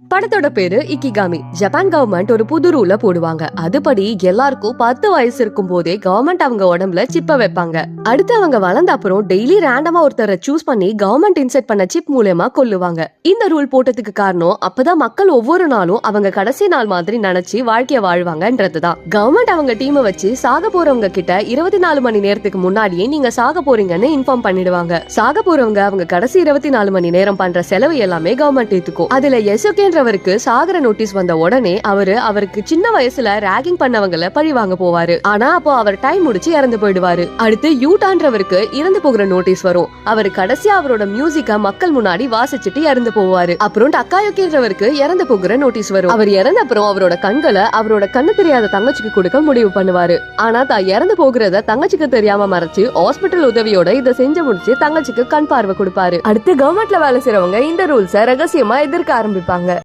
படத்தோட பேரு இக்கிகாமி. Japan government ஒரு புது ரூல போடுவாங்க. அதுபடி எல்லாருக்கும் 10 வயசு இருக்கும் போதே கவர்மெண்ட் அவங்க உடம்புல சிப்ப வைப்பாங்க. அடுத்து அவங்க வளர்ந்த அப்புறம் டெய்லி ரேண்டமா ஒருத்தரை சூஸ் பண்ணி கவர்மெண்ட் இன்செர்ட் பண்ண சிப் மூலமா கொல்லுவாங்க. இந்த ரூல் போட்டதுக்கு காரணம் அப்பதான் மக்கள் ஒவ்வொரு நாளும் அவங்க கடைசி நாள் மாதிரி நினைச்சு வாழ்க்கைய வாழ்வாங்கன்றதுதான். கவர்மெண்ட் அவங்க டீமை வச்சு சாக போறவங்க கிட்ட 24 மணி நேரத்துக்கு முன்னாடியே நீங்க சாக போறீங்கன்னு இன்ஃபார்ம் பண்ணிடுவாங்க. சாக போறவங்க அவங்க கடைசி 24 மணி நேரம் பண்ற செலவு எல்லாமே கவர்மெண்ட் ஏத்துக்கும். அதுல எஸ்ஓகேன்றவருக்கு சாகர நோட்டீஸ் வந்த உடனே அவருக்கு சின்ன வயசுல ராகிங் பண்ணவங்கள பழி வாங்க போவாரு. ஆனா அப்போ அவர் டைம் முடிச்சு இறந்து போயிடுவாரு. அடுத்து யூட்டான்றவருக்கு இறந்து போகிற நோட்டீஸ் வரும். அவர் கடைசியா அவரோட மியூசிக்க மக்கள் முன்னாடி வாசிச்சுட்டு இறந்து போவாரு. அப்புறம் டக்காயோக்கின்றவருக்கு இறந்து போகிற நோட்டீஸ் வரும். அவர் இறந்த அப்புறம் அவரோட கண்களை அவரோட கண்ணு தெரியாத தங்கச்சிக்கு கொடுக்க முடிவு பண்ணுவாரு. ஆனா தான் இறந்து போகிறத தங்கச்சிக்கு தெரியாம மறைச்சு ஹாஸ்பிட்டல் உதவியோட இதை செஞ்சு முடிச்சு தங்கச்சிக்கு கண் பார்வை கொடுப்பாரு. அடுத்து கவர்மெண்ட்ல வேலை செய்யறவங்க இந்த ரூல்ஸ ரகசியமா எதிர்க்க ஆரம்பிப்பாங்க.